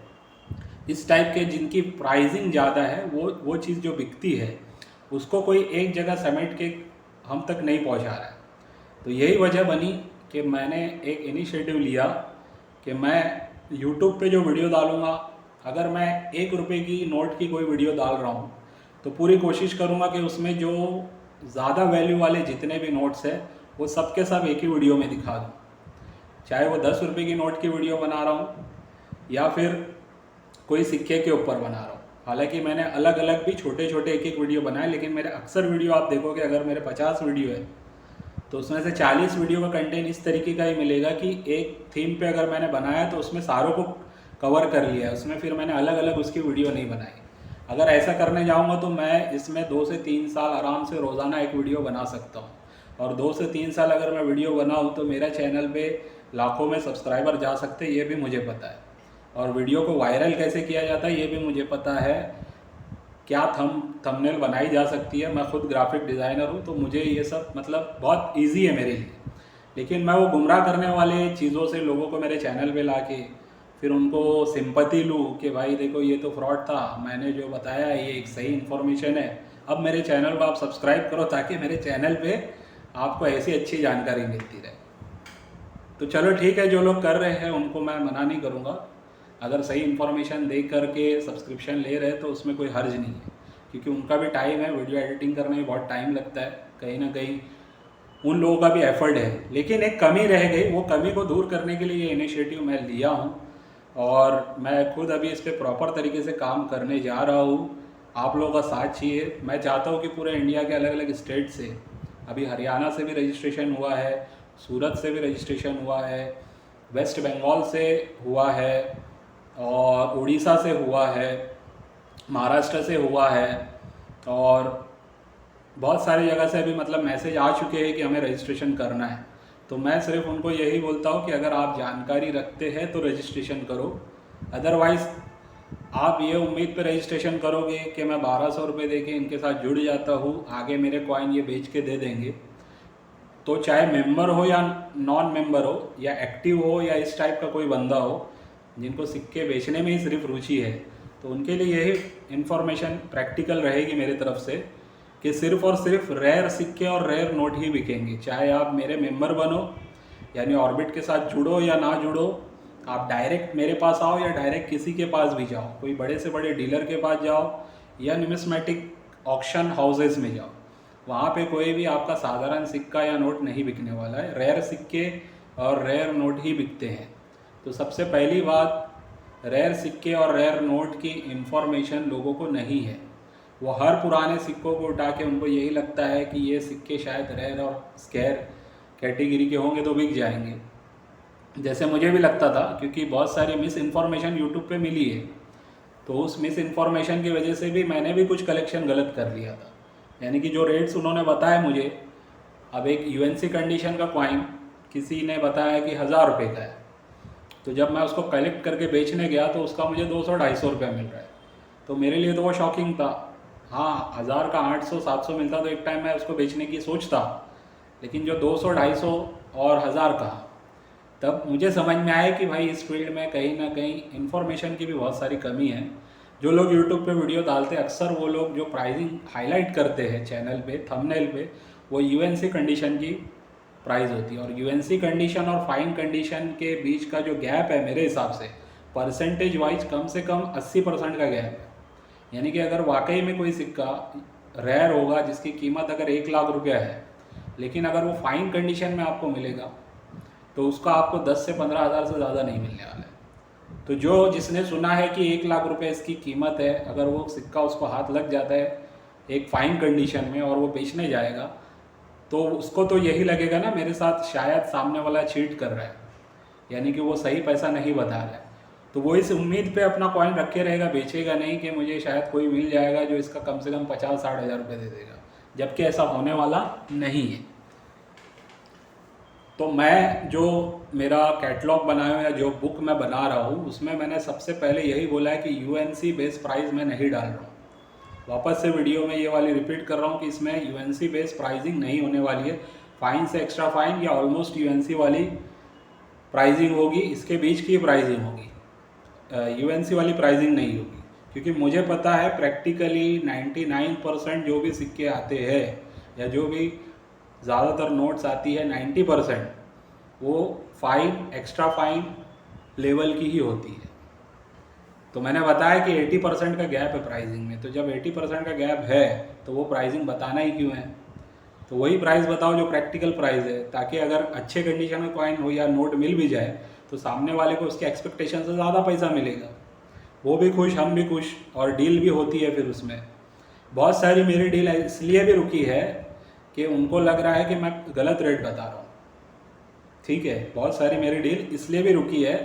इस टाइप के जिनकी प्राइसिंग ज़्यादा है, वो चीज़ जो बिकती है उसको कोई एक जगह समेट के हम तक नहीं पहुंचा रहा है। तो यही वजह बनी कि मैंने एक इनिशिएटिव लिया कि मैं यूट्यूब पे जो वीडियो डालूँगा, अगर मैं 1 रुपये की नोट की कोई वीडियो डाल रहा हूँ तो पूरी कोशिश करूँगा कि उसमें जो ज़्यादा वैल्यू वाले जितने भी नोट्स हैं वो सब के सब एक ही वीडियो में दिखा दूँ। चाहे वो 10 रुपये की नोट की वीडियो बना रहा हूँ या फिर कोई सिक्के के ऊपर बना रहा हूँ। हालांकि मैंने अलग अलग भी छोटे छोटे एक एक वीडियो बनाए, लेकिन मेरे अक्सर वीडियो आप देखोगे, अगर मेरे 50 वीडियो है तो उसमें से 40 वीडियो का कंटेंट इस तरीके का ही मिलेगा कि एक थीम पे अगर मैंने बनाया तो उसमें सारों को कवर कर लिया है, उसमें फिर मैंने अलग अलग उसकी वीडियो नहीं बनाई। अगर ऐसा करने जाऊँगा तो मैं इसमें 2 से 3 साल आराम से रोज़ाना एक वीडियो बना सकता हूँ, और 2 से 3 साल अगर मैं वीडियो बनाऊँ तो मेरा चैनल पे लाखों में सब्सक्राइबर जा सकते हैं, ये भी मुझे पता है। और वीडियो को वायरल कैसे किया जाता है ये भी मुझे पता है, क्या थंबनेल बनाई जा सकती है। मैं खुद ग्राफिक डिज़ाइनर हूँ, तो मुझे ये सब मतलब बहुत इजी है मेरे लिए। लेकिन मैं वो गुमराह करने वाले चीज़ों से लोगों को मेरे चैनल पे लाके फिर उनको सिंपैथी लूँ कि भाई देखो ये तो फ्रॉड था, मैंने जो बताया ये एक सही इन्फॉर्मेशन है, अब मेरे चैनल को आप सब्सक्राइब करो ताकि मेरे चैनल पे आपको ऐसी अच्छी जानकारी मिलती रहे। तो चलो ठीक है, जो लोग कर रहे हैं उनको मैं मना नहीं करूँगा। अगर सही इन्फॉर्मेशन दे करके सब्सक्रिप्शन ले रहे हैं तो उसमें कोई हर्ज नहीं है, क्योंकि उनका भी टाइम है, वीडियो एडिटिंग करने में बहुत टाइम लगता है, कहीं ना कहीं उन लोगों का भी एफर्ट है। लेकिन एक कमी रह गई, वो कमी को दूर करने के लिए ये इनिशिएटिव मैं लिया हूँ, और मैं खुद अभी इस पर प्रॉपर तरीके से काम करने जा रहा हूँ। आप लोगों का साथ चाहिए। मैं चाहता हूँ कि पूरे इंडिया के अलग अलग स्टेट से, अभी हरियाणा से भी रजिस्ट्रेशन हुआ है, सूरत से भी रजिस्ट्रेशन हुआ है, वेस्ट बंगाल से हुआ है, और उड़ीसा से हुआ है, महाराष्ट्र से हुआ है, और बहुत सारी जगह से अभी मतलब मैसेज आ चुके हैं कि हमें रजिस्ट्रेशन करना है। तो मैं सिर्फ उनको यही बोलता हूँ कि अगर आप जानकारी रखते हैं तो रजिस्ट्रेशन करो, अदरवाइज़ आप ये उम्मीद पे रजिस्ट्रेशन करोगे कि मैं 1200 रुपये दे के इनके साथ जुड़ जाता हूँ, आगे मेरे कॉइन ये बेच के दे देंगे। तो चाहे मेंबर हो या नॉन मेंबर हो, या एक्टिव हो या इस टाइप का कोई बंदा हो जिनको सिक्के बेचने में ही सिर्फ रुचि है, तो उनके लिए यही इन्फॉर्मेशन प्रैक्टिकल रहेगी मेरी तरफ से कि सिर्फ और सिर्फ रेयर सिक्के और रेयर नोट ही बिकेंगे, चाहे आप मेरे मेंबर बनो, यानी ऑर्बिट के साथ जुड़ो या ना जुड़ो, आप डायरेक्ट मेरे पास आओ या डायरेक्ट किसी के पास भी जाओ, कोई बड़े से बड़े डीलर के पास जाओ या न्यूमिस्मेटिक ऑक्शन हाउसेज में जाओ, वहाँ पे कोई भी आपका साधारण सिक्का या नोट नहीं बिकने वाला है, रेयर सिक्के और रेयर नोट ही बिकते हैं। तो सबसे पहली बात, रेयर सिक्के और रेयर नोट की इंफॉर्मेशन लोगों को नहीं है। वो हर पुराने सिक्कों को उठा के उनको यही लगता है कि ये सिक्के शायद रेयर और स्केयर कैटेगरी के होंगे तो बिक जाएंगे, जैसे मुझे भी लगता था, क्योंकि बहुत सारी मिस इन्फॉर्मेशन यूट्यूब पे मिली है। तो उस मिस इन्फॉर्मेशन की वजह से भी मैंने भी कुछ कलेक्शन गलत कर लिया था, यानी कि जो रेट्स उन्होंने बताया मुझे, अब एक यूएनसी कंडीशन का कॉइन किसी ने बताया कि 1000 रुपये का है, तो जब मैं उसको कलेक्ट करके बेचने गया तो उसका मुझे 200-250 रुपया मिल रहा है। तो मेरे लिए तो वो शॉकिंग था। हाँ, 1000 का 800-700 मिलता तो एक टाइम मैं उसको बेचने की सोचता, लेकिन जो 200-250 और 1000 का, तब मुझे समझ में आया कि भाई इस फील्ड में कहीं ना कहीं इन्फॉर्मेशन की भी बहुत सारी कमी है। जो लोग यूट्यूब पे वीडियो डालते हैं, अक्सर वो लोग जो प्राइसिंग हाईलाइट करते हैं चैनल पे, थंबनेल पे, वो यूएनसी कंडीशन की प्राइस होती है। और यूएनसी कंडीशन और फाइन कंडीशन के बीच का जो गैप है, मेरे हिसाब से परसेंटेज वाइज कम से कम 80% का गैप है। यानी कि अगर वाकई में कोई सिक्का रेयर होगा जिसकी कीमत अगर 1 लाख रुपया है, लेकिन अगर वो फाइन कंडीशन में आपको मिलेगा तो उसका आपको 10 से 15 हज़ार से ज़्यादा नहीं मिलने वाला है। तो जो जिसने सुना है कि 1 लाख रुपए इसकी कीमत है, अगर वो सिक्का उसको हाथ लग जाता है एक फ़ाइन कंडीशन में और वो बेचने जाएगा, तो उसको तो यही लगेगा ना मेरे साथ शायद सामने वाला चीट कर रहा है, यानी कि वो सही पैसा नहीं बता रहा है। तो वो इस उम्मीद पे अपना कॉइन रखे रहेगा, बेचेगा नहीं कि मुझे शायद कोई मिल जाएगा जो इसका कम से कम 50-60 हज़ार रुपये दे देगा, जबकि ऐसा होने वाला नहीं है। तो मैं जो मेरा कैटलॉग बनाया हुआ या जो बुक मैं बना रहा हूँ, उसमें मैंने सबसे पहले यही बोला है कि यूएनसी बेस प्राइस मैं नहीं डाल रहा हूँ। वापस से वीडियो में ये वाली रिपीट कर रहा हूँ कि इसमें यूएनसी बेस प्राइसिंग नहीं होने वाली है। फाइन से एक्स्ट्रा फाइन या ऑलमोस्ट यूएनसी वाली प्राइसिंग होगी, इसके बीच की प्राइसिंग होगी, यूएनसी वाली प्राइसिंग नहीं होगी। क्योंकि मुझे पता है प्रैक्टिकली 99% जो भी सिक्के आते हैं या जो भी ज़्यादातर नोट्स आती है 90% वो फाइन, एक्स्ट्रा फाइन लेवल की ही होती है। तो मैंने बताया कि 80% का गैप है प्राइसिंग में, तो जब 80% का गैप है तो वो प्राइसिंग बताना ही क्यों है। तो वही प्राइस बताओ जो प्रैक्टिकल प्राइस है, ताकि अगर अच्छे कंडीशन में कॉइन हो या नोट मिल भी जाए तो सामने वाले को उसके एक्सपेक्टेशन से ज़्यादा पैसा मिलेगा, वो भी खुश, हम भी खुश, और डील भी होती है। फिर उसमें बहुत सारी मेरी डील इसलिए भी रुकी है कि उनको लग रहा है कि मैं गलत रेट बता रहा हूँ, ठीक है। बहुत सारी मेरी डील इसलिए भी रुकी है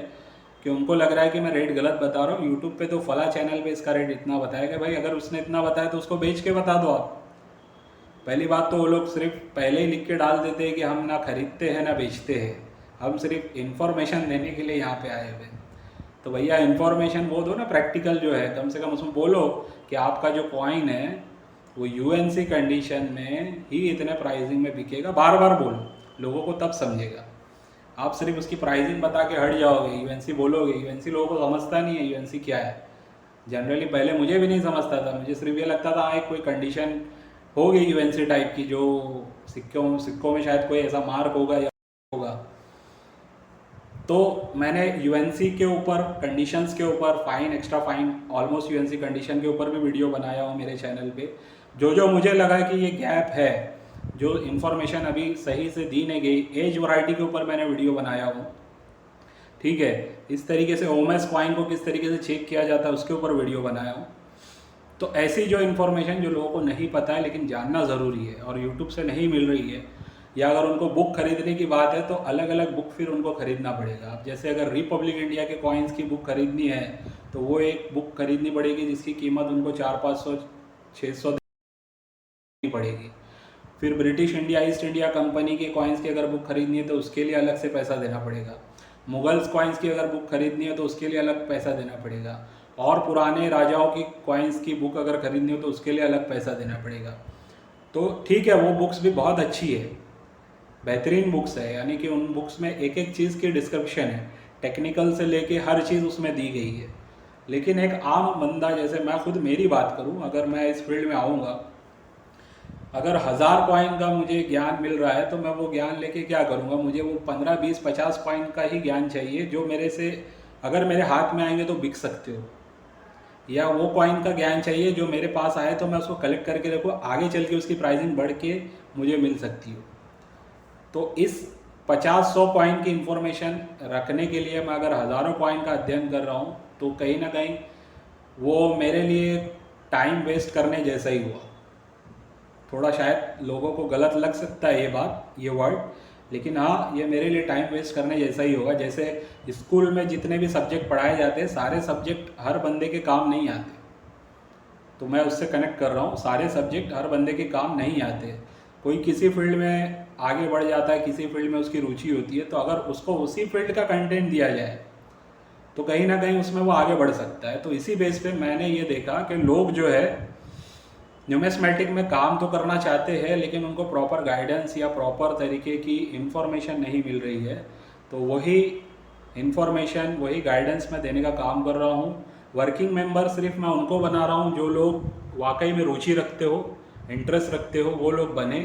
कि उनको लग रहा है कि मैं रेट गलत बता रहा हूँ। यूट्यूब पे तो फला चैनल पे इसका रेट इतना बताया कि भाई अगर उसने इतना बताया तो उसको बेच के बता दो आप। पहली बात तो वो लोग सिर्फ पहले ही लिख के डाल देते हैं कि हम ना खरीदते हैं ना बेचते हैं, हम सिर्फ इन्फॉर्मेशन देने के लिए यहाँ पे आए हुए। तो भैया इन्फॉर्मेशन वो दो ना, प्रैक्टिकल जो है, कम से कम उसमें बोलो कि आपका जो कॉइन है वो यूएनसी कंडीशन में ही इतने प्राइसिंग में बिकेगा। बार बार बोलो, लोगों को तब समझेगा। आप सिर्फ उसकी प्राइसिंग बता के हट जाओगे, यूएनसी बोलोगे, यूएनसी लोगों को समझता नहीं है यूएनसी क्या है। जनरली पहले मुझे भी नहीं समझता था, मुझे सिर्फ ये लगता था एक कोई कंडीशन होगी यूएनसी टाइप की, जो सिक्कों में शायद कोई ऐसा मार्क होगा या होगा। तो मैंने यूएनसी के ऊपर, कंडीशंस के ऊपर, fine, extra fine, almost UNC condition के ऊपर भी वीडियो बनाया हूँ मेरे चैनल पे। जो मुझे लगा कि ये गैप है, जो इन्फॉर्मेशन अभी सही से दी नहीं गई, एज वैरायटी के ऊपर मैंने वीडियो बनाया हूँ, ठीक है। इस तरीके से ओमेस कॉइन को किस तरीके से चेक किया जाता है उसके ऊपर वीडियो बनाया हूँ। तो ऐसी जो इन्फॉर्मेशन जो लोगों को नहीं पता है लेकिन जानना ज़रूरी है और यूट्यूब से नहीं मिल रही है, या अगर उनको बुक खरीदने की बात है तो अलग अलग बुक फिर उनको खरीदना पड़ेगा। अब जैसे अगर रिपब्लिक इंडिया के कॉइन्स की बुक खरीदनी है तो वो एक बुक खरीदनी पड़ेगी जिसकी कीमत उनको 400-500-600 देनी पड़ेगी। फिर British India, east India company के कॉइन्स की अगर बुक खरीदनी है तो उसके लिए अलग से पैसा देना पड़ेगा। मुगल्स कॉइन्स की अगर बुक खरीदनी है तो उसके लिए अलग पैसा देना पड़ेगा। और पुराने राजाओं की कॉइन्स की बुक अगर खरीदनी हो तो उसके लिए अलग पैसा देना पड़ेगा। तो ठीक है, वो बुक्स भी बहुत अच्छी है, बेहतरीन बुक्स है, यानी कि उन बुक्स में एक एक चीज़ की डिस्क्रिप्शन है, टेक्निकल से लेके हर चीज़ उसमें दी गई है। लेकिन एक आम बंदा, जैसे मैं खुद मेरी बात करूं, अगर मैं इस फील्ड में आऊँगा, अगर 1000 कॉइन का मुझे ज्ञान मिल रहा है तो मैं वो ज्ञान लेके क्या करूँगा? मुझे वो 15, 20, 50 कॉइन का ही ज्ञान चाहिए जो मेरे से अगर मेरे हाथ में आएंगे तो बिक सकते हो, या वो कॉइन का ज्ञान चाहिए जो मेरे पास आए तो मैं उसको कलेक्ट करके रखूँ, आगे चल के उसकी प्राइसिंग बढ़ के मुझे मिल सकती हो। तो इस 50-100 कॉइन की इंफॉर्मेशन रखने के लिए मैं अगर हज़ारों कॉइन का अध्ययन कर रहा हूँ तो कहीं ना कहीं वो मेरे लिए टाइम वेस्ट करने जैसा ही हुआ। थोड़ा शायद लोगों को गलत लग सकता है ये बात, ये वर्ड, लेकिन हाँ ये मेरे लिए टाइम वेस्ट करने जैसा ही होगा। जैसे स्कूल में जितने भी सब्जेक्ट पढ़ाए जाते हैं सारे सब्जेक्ट हर बंदे के काम नहीं आते, तो मैं उससे कनेक्ट कर रहा हूँ। सारे सब्जेक्ट हर बंदे के काम नहीं आते। कोई किसी फील्ड में आगे बढ़ जाता है, किसी फील्ड में उसकी रुचि होती है, तो अगर उसको उसी फील्ड का कंटेंट दिया जाए तो कहीं ना कहीं उसमें वो आगे बढ़ सकता है। तो इसी बेस पे मैंने ये देखा कि लोग जो है न्यूमिस्मेटिक में काम तो करना चाहते हैं लेकिन उनको प्रॉपर गाइडेंस या प्रॉपर तरीके की इन्फॉर्मेशन नहीं मिल रही है। तो वही इन्फॉर्मेशन, वही गाइडेंस मैं देने का काम कर रहा हूँ। वर्किंग मेंबर सिर्फ मैं उनको बना रहा हूँ जो लोग वाकई में रुचि रखते हो, इंटरेस्ट रखते हो, वो लोग बने।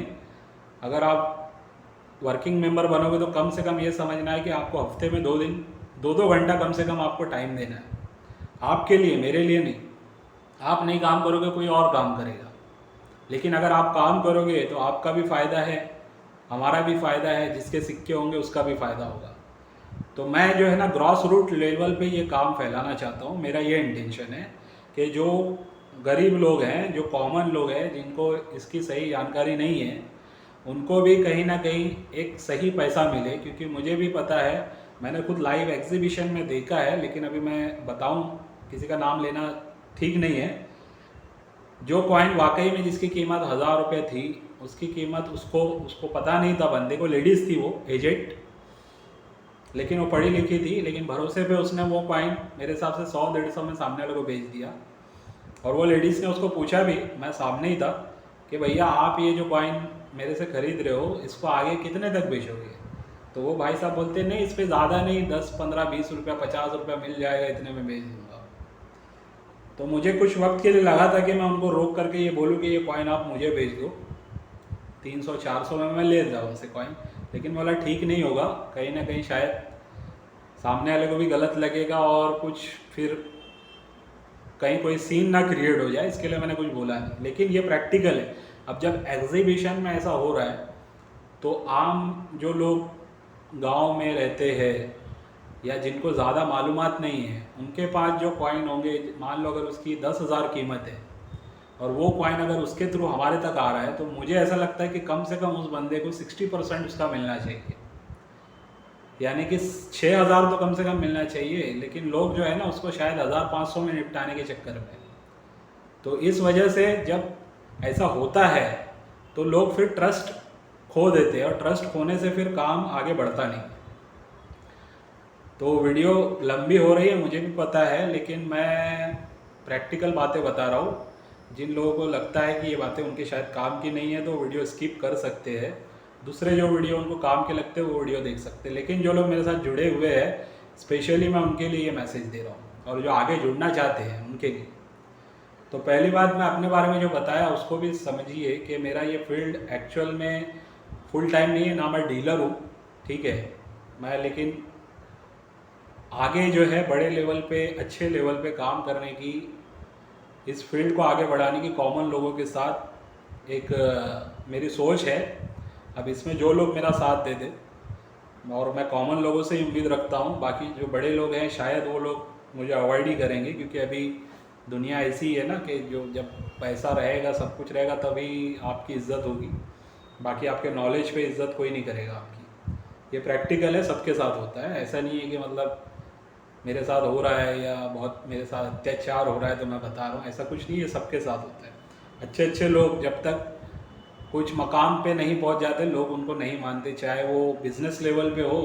अगर आप वर्किंग मेंबर बनोगे तो कम से कम ये समझना है कि आपको हफ्ते में 2 दिन 2-2 घंटा कम से कम आपको टाइम देना है आपके लिए, मेरे लिए नहीं। आप नहीं काम करोगे कोई और काम करेगा, लेकिन अगर आप काम करोगे तो आपका भी फ़ायदा है, हमारा भी फ़ायदा है, जिसके सिक्के होंगे उसका भी फ़ायदा होगा। तो मैं जो है ना ग्रॉस रूट लेवल पे ये काम फैलाना चाहता हूँ। मेरा ये इंटेंशन है कि जो गरीब लोग हैं, जो कॉमन लोग हैं, जिनको इसकी सही जानकारी नहीं है, उनको भी कहीं ना कहीं एक सही पैसा मिले। क्योंकि मुझे भी पता है, मैंने खुद लाइव एग्जीबिशन में देखा है, लेकिन अभी मैं बताऊं किसी का नाम लेना ठीक नहीं है। जो कॉइन वाकई में जिसकी कीमत 1000 रुपये थी, उसकी कीमत उसको उसको पता नहीं था, बंदे को, लेडीज़ थी वो, एजेड, लेकिन वो पढ़ी लिखी थी, लेकिन भरोसे पे उसने वो कॉइन मेरे हिसाब से 100-150 में सामने वाले को बेच दिया। और वो लेडीज़ ने उसको पूछा भी, मैं सामने ही था, कि भैया आप ये जो कॉइन मेरे से ख़रीद रहे हो इसको आगे कितने तक बेचोगे? तो वो भाई साहब बोलते नहीं, इस पर ज़्यादा नहीं, 10, 15, 20 रुपया, 50 रुपया मिल जाएगा, इतने में बेच दूँगा। तो मुझे कुछ वक्त के लिए लगा था कि मैं उनको रोक करके ये बोलूँ कि ये कॉइन आप मुझे बेच दो, 300-400 में मैं ले जाऊँ उनसे कॉइन, लेकिन बोला ठीक नहीं होगा, कहीं ना कहीं शायद सामने वाले को भी गलत लगेगा और कुछ फिर कहीं कोई सीन ना क्रिएट हो जाए, इसके लिए मैंने कुछ बोला नहीं। लेकिन ये प्रैक्टिकल है। अब जब एग्जीबिशन में ऐसा हो रहा है तो आम जो लोग गांव में रहते हैं या जिनको ज़्यादा मालूमात नहीं है, उनके पास जो कॉइन होंगे, मान लो अगर उसकी 10,000 कीमत है और वो कॉइन अगर उसके थ्रू हमारे तक आ रहा है, तो मुझे ऐसा लगता है कि कम से कम उस बंदे को 60% उसका मिलना चाहिए, यानी कि 6,000 तो कम से कम मिलना चाहिए। लेकिन लोग जो है ना उसको शायद 1,500 में निपटाने के चक्कर में, तो इस वजह से जब ऐसा होता है तो लोग फिर ट्रस्ट खो देते हैं, और ट्रस्ट खोने से फिर काम आगे बढ़ता नहीं। तो वीडियो लंबी हो रही है मुझे भी पता है, लेकिन मैं प्रैक्टिकल बातें बता रहा हूँ। जिन लोगों को लगता है कि ये बातें उनके शायद काम की नहीं है तो वीडियो स्किप कर सकते हैं, दूसरे जो वीडियो उनको काम के लगते हैं वो वीडियो देख सकते हैं। लेकिन जो लोग मेरे साथ जुड़े हुए हैं, स्पेशली मैं उनके लिए ये मैसेज दे रहा हूँ, और जो आगे जुड़ना चाहते हैं उनके लिए। तो पहली बात, मैं अपने बारे में जो बताया उसको भी समझिए कि मेरा ये फील्ड एक्चुअल में फुल टाइम नहीं है, ना मैं डीलर हूँ, ठीक है मैं, लेकिन आगे जो है बड़े लेवल पे, अच्छे लेवल पे काम करने की, इस फील्ड को आगे बढ़ाने की कॉमन लोगों के साथ एक मेरी सोच है। अब इसमें जो लोग मेरा साथ दे दे, और मैं कॉमन लोगों से ही उम्मीद रखता हूँ, बाकी जो बड़े लोग हैं शायद वो लोग मुझे अवॉइड ही करेंगे, क्योंकि अभी दुनिया ऐसी है ना कि जो जब पैसा रहेगा, सब कुछ रहेगा, तभी आपकी इज़्ज़त होगी, बाकी आपके नॉलेज पे इज़्ज़त कोई नहीं करेगा आपकी। ये प्रैक्टिकल है, सबके साथ होता है, ऐसा नहीं है कि मतलब मेरे साथ हो रहा है या बहुत मेरे साथ अत्याचार हो रहा है तो मैं बता रहा हूँ, ऐसा कुछ नहीं है, सबके साथ होता है। अच्छे अच्छे लोग जब तक कुछ मकाम पे नहीं पहुंच जाते, लोग उनको नहीं मानते, चाहे वो बिज़नेस लेवल पे हो,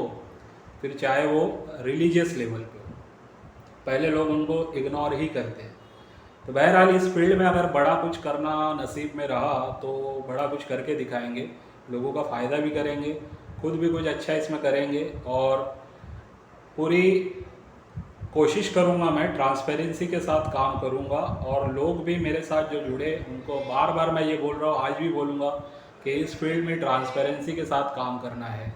फिर चाहे वो रिलीजियस लेवल पे हो, पहले लोग उनको इग्नोर ही करते हैं। तो बहरहाल इस फील्ड में अगर बड़ा कुछ करना नसीब में रहा तो बड़ा कुछ करके दिखाएंगे, लोगों का फ़ायदा भी करेंगे, खुद भी कुछ अच्छा इसमें करेंगे, और पूरी कोशिश करूँगा, मैं ट्रांसपेरेंसी के साथ काम करूँगा और लोग भी मेरे साथ जो जुड़े उनको बार बार मैं ये बोल रहा हूँ, आज भी बोलूँगा कि इस फील्ड में ट्रांसपेरेंसी के साथ काम करना है,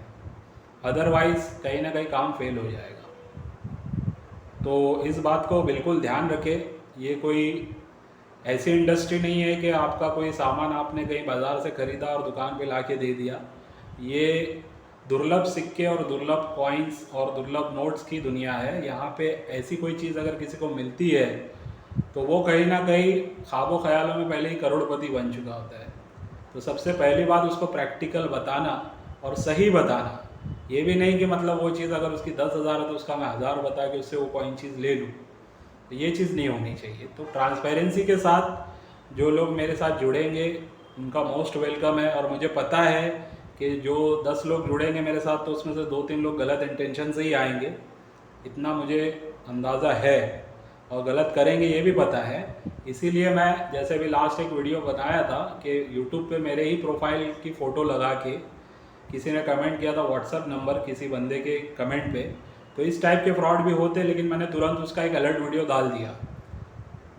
अदरवाइज़ कहीं ना कहीं काम फेल हो जाएगा। तो इस बात को बिल्कुल ध्यान रखें। ये कोई ऐसी इंडस्ट्री नहीं है कि आपका कोई सामान आपने कहीं बाज़ार से ख़रीदा और दुकान पे ला के दे दिया। ये दुर्लभ सिक्के और दुर्लभ कॉइन्स और दुर्लभ नोट्स की दुनिया है। यहाँ पे ऐसी कोई चीज़ अगर किसी को मिलती है तो वो कहीं ना कहीं ख्वाबों ख्यालों में पहले ही करोड़पति बन चुका होता है। तो सबसे पहली बात उसको प्रैक्टिकल बताना और सही बताना। ये भी नहीं कि मतलब वो चीज़ अगर उसकी 10,000 है तो उसका मैं 1000 बता के उससे वो कॉइन चीज़ ले लूँ, तो ये चीज़ नहीं होनी चाहिए। तो ट्रांसपेरेंसी के साथ जो लोग मेरे साथ जुड़ेंगे उनका मोस्ट वेलकम है। और मुझे पता है कि जो 10 लोग जुड़ेंगे मेरे साथ तो उसमें से 2-3 लोग गलत इंटेंशन से ही आएंगे, इतना मुझे अंदाज़ा है, और गलत करेंगे ये भी पता है। इसीलिए मैं जैसे अभी लास्ट एक वीडियो बनाया था कि यूट्यूब पे मेरे ही प्रोफाइल की फ़ोटो लगा के किसी ने कमेंट किया था व्हाट्सअप नंबर किसी बंदे के कमेंट पे, तो इस टाइप के फ्रॉड भी होते, लेकिन मैंने तुरंत उसका एक अलर्ट वीडियो डाल दिया।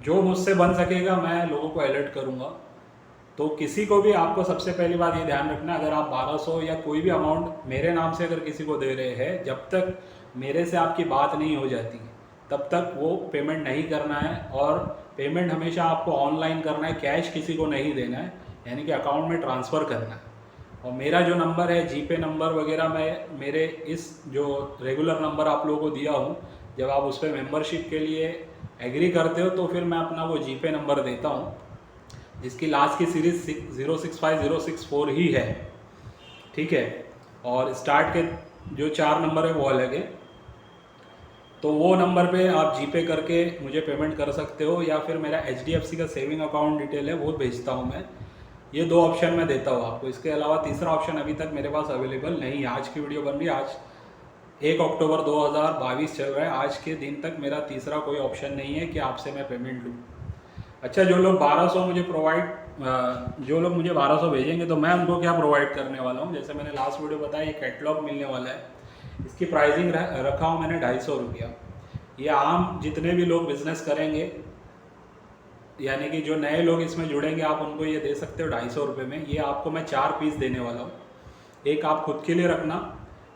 जो मुझसे बन सकेगा मैं लोगों को अलर्ट करूँगा। तो किसी को भी, आपको सबसे पहली बात ये ध्यान रखना, अगर आप 1200 या कोई भी अमाउंट मेरे नाम से अगर किसी को दे रहे हैं, जब तक मेरे से आपकी बात नहीं हो जाती तब तक वो पेमेंट नहीं करना है। और पेमेंट हमेशा आपको ऑनलाइन करना है, कैश किसी को नहीं देना है, यानी कि अकाउंट में ट्रांसफ़र करना है। और मेरा जो नंबर है जीपे नंबर वगैरह, मैं मेरे इस जो रेगुलर नंबर आप लोगों को दिया हूँ, जब आप उस पर मेम्बरशिप के लिए एग्री करते हो तो फिर मैं अपना वो जीपे नंबर देता हूँ, जिसकी लास्ट की सीरीज़ 065064 ही है, ठीक है। और स्टार्ट के जो 4 नंबर है वो अलग है। तो वो नंबर पे आप जीपे करके मुझे पेमेंट कर सकते हो, या फिर मेरा HDFC का सेविंग अकाउंट डिटेल है वो भेजता हूँ मैं। ये 2 ऑप्शन मैं देता हूँ आपको। इसके अलावा तीसरा ऑप्शन अभी तक मेरे पास अवेलेबल नहीं है। आज की वीडियो बन रही है, आज 1 अक्टूबर 2022 चल रहा है। आज के दिन तक मेरा तीसरा कोई ऑप्शन नहीं है कि आपसे मैं पेमेंट लूँ। अच्छा, जो लोग 1200 मुझे जो लोग मुझे 1200 भेजेंगे तो मैं उनको क्या प्रोवाइड करने वाला हूँ, जैसे मैंने लास्ट वीडियो बताया, ये कैटलॉग मिलने वाला है। इसकी प्राइसिंग रखा हूँ मैंने 250 रुपया। ये आम जितने भी लोग बिज़नेस करेंगे, यानी कि जो नए लोग इसमें जुड़ेंगे, आप उनको ये दे सकते हो 250 रुपये में। ये आपको मैं 4 पीस देने वाला हूँ। एक आप खुद के लिए रखना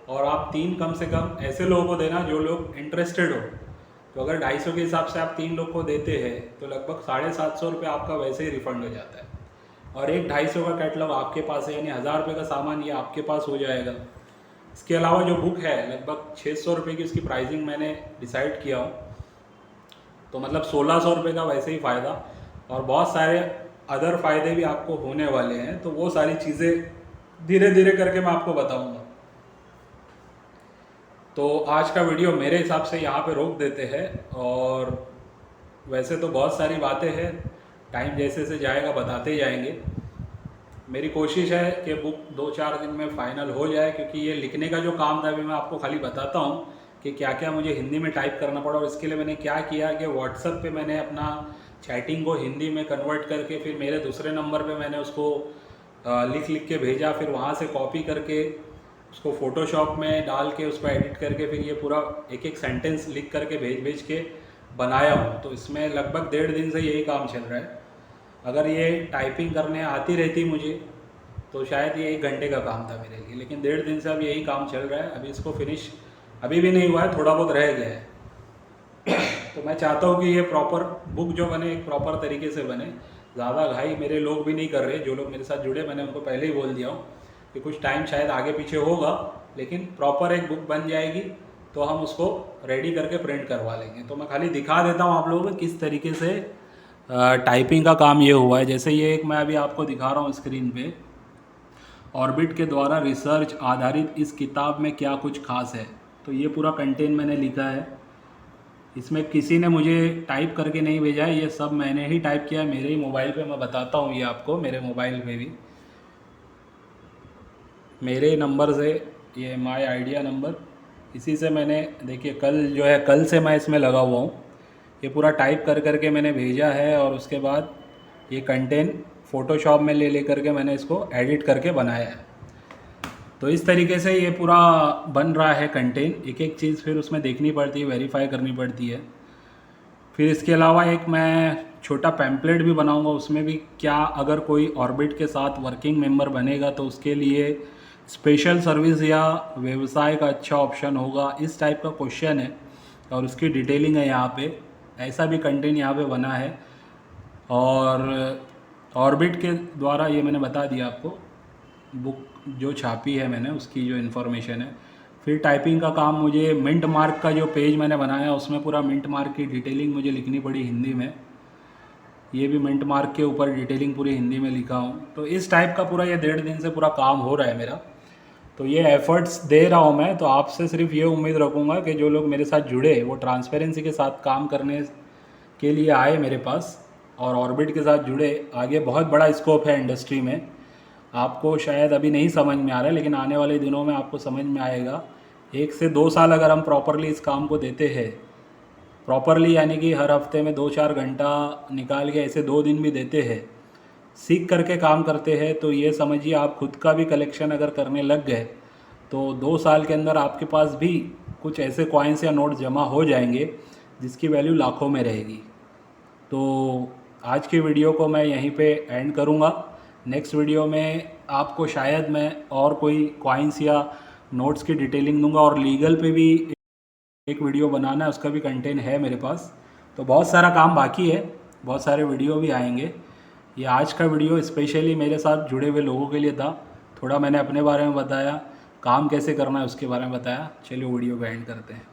और आप 3 कम से कम ऐसे लोगों को देना जो लोग इंटरेस्टेड हो। तो अगर 250 के हिसाब से आप 3 लोग को देते हैं तो लगभग 750 रुपये आपका वैसे ही रिफ़ंड हो जाता है। और एक 250 का कैटलॉग आपके पास है, यानी 1000 रुपये का सामान ये आपके पास हो जाएगा। इसके अलावा जो बुक है लगभग 600 रुपये की, उसकी प्राइसिंग मैंने डिसाइड किया हूँ, तो मतलब 1600 रुपये का वैसे ही फ़ायदा, और बहुत सारे अदर फ़ायदे भी आपको होने वाले हैं। तो वो सारी चीज़ें धीरे धीरे करके मैं आपको बताऊँगा। तो आज का वीडियो मेरे हिसाब से यहाँ पे रोक देते हैं। और वैसे तो बहुत सारी बातें हैं, टाइम जैसे से जाएगा बताते जाएंगे। मेरी कोशिश है कि बुक 2-4 दिन में फ़ाइनल हो जाए, क्योंकि ये लिखने का जो काम था अभी मैं आपको खाली बताता हूँ कि क्या क्या मुझे हिंदी में टाइप करना पड़ा। और इसके लिए मैंने क्या किया कि व्हाट्सएप पे मैंने अपना चैटिंग को हिंदी में कन्वर्ट करके फिर मेरे दूसरे नंबर पे मैंने उसको लिख के भेजा, फिर वहाँ से कॉपी करके उसको फ़ोटोशॉप में डाल के उसको एडिट करके फिर ये पूरा एक एक सेंटेंस लिख करके भेज के बनाया हूँ। तो इसमें लगभग 1.5 दिन से यही काम चल रहा है। अगर ये टाइपिंग करने आती रहती मुझे तो शायद ये 1 घंटे का काम था मेरे लिए, लेकिन 1.5 दिन से अब यही काम चल रहा है। अभी इसको फिनिश अभी भी नहीं हुआ है, थोड़ा बहुत रह गया है। तो मैं चाहता हूँ कि ये प्रॉपर बुक जो बने एक प्रॉपर तरीके से बने। ज़्यादा घाई मेरे लोग भी नहीं कर रहे, जो लोग मेरे साथ जुड़े, मैंने उनको पहले ही बोल दिया हूँ कि कुछ टाइम शायद आगे पीछे होगा, लेकिन प्रॉपर एक बुक बन जाएगी तो हम उसको रेडी करके प्रिंट करवा लेंगे। तो मैं खाली दिखा देता हूँ आप लोगों को किस तरीके से टाइपिंग का काम ये हुआ है। जैसे ये एक मैं अभी आपको दिखा रहा हूँ स्क्रीन पे, ऑर्बिट के द्वारा रिसर्च आधारित इस किताब में क्या कुछ खास है। तो ये पूरा कंटेंट मैंने लिखा है, इसमें किसी ने मुझे टाइप करके नहीं भेजा है, ये सब मैंने ही टाइप किया है मेरे ही मोबाइल पे। मैं बताता हूँ ये आपको, मेरे मोबाइल पे भी मेरे नंबर से, ये माय आइडिया नंबर, इसी से मैंने, देखिए कल जो है, कल से मैं इसमें लगा हुआ हूँ। ये पूरा टाइप करके मैंने भेजा है, और उसके बाद ये कंटेंट फ़ोटोशॉप में ले करके मैंने इसको एडिट करके बनाया है। तो इस तरीके से ये पूरा बन रहा है कंटेंट। एक एक चीज़ फिर उसमें देखनी पड़ती है, वेरीफाई करनी पड़ती है। फिर इसके अलावा एक मैं छोटा पैम्पलेट भी बनाऊंगा, उसमें भी क्या अगर कोई ऑर्बिट के साथ वर्किंग मेंबर बनेगा तो उसके लिए स्पेशल सर्विस या व्यवसाय का अच्छा ऑप्शन होगा, इस टाइप का क्वेश्चन है और उसकी डिटेलिंग है यहाँ पे। ऐसा भी कंटेंट यहाँ पे बना है। और ऑर्बिट के द्वारा ये मैंने बता दिया आपको, बुक जो छापी है मैंने उसकी जो इन्फॉर्मेशन है। फिर टाइपिंग का काम, मुझे मिंट मार्क का जो पेज मैंने बनाया उसमें पूरा मिंट मार्क की डिटेलिंग मुझे लिखनी पड़ी हिंदी में। ये भी मिंट मार्क के ऊपर डिटेलिंग पूरी हिंदी में लिखा हूँ। तो इस टाइप का पूरा ये 1.5 दिन से पूरा काम हो रहा है मेरा। तो ये एफर्ट्स दे रहा हूँ मैं। तो आपसे सिर्फ ये उम्मीद रखूँगा कि जो लोग मेरे साथ जुड़े वो ट्रांसपेरेंसी के साथ काम करने के लिए आए मेरे पास और ऑर्बिट के साथ जुड़े। आगे बहुत बड़ा स्कोप है इंडस्ट्री में, आपको शायद अभी नहीं समझ में आ रहा है लेकिन आने वाले दिनों में आपको समझ में आएगा। 1 से 2 साल अगर हम प्रॉपरली इस काम को देते हैं, प्रॉपरली यानी कि हर हफ्ते में 2-4 घंटा निकाल के ऐसे 2 दिन भी देते हैं, सीख करके काम करते हैं, तो ये समझिए आप खुद का भी कलेक्शन अगर करने लग गए तो 2 साल के अंदर आपके पास भी कुछ ऐसे कॉइन्स या नोट जमा हो जाएंगे जिसकी वैल्यू लाखों में रहेगी। तो आज की वीडियो को मैं यहीं पे एंड करूँगा। नेक्स्ट वीडियो में आपको शायद मैं और कोई कॉइन्स या नोट्स की डिटेलिंग दूंगा और लीगल पे भी एक वीडियो बनाना है, उसका भी कंटेंट है मेरे पास। तो बहुत सारा काम बाकी है, बहुत सारे वीडियो भी आएंगे। ये आज का वीडियो स्पेशली मेरे साथ जुड़े हुए लोगों के लिए था। थोड़ा मैंने अपने बारे में बताया, काम कैसे करना है उसके बारे में बताया। चलिए वीडियो को एंड करते हैं।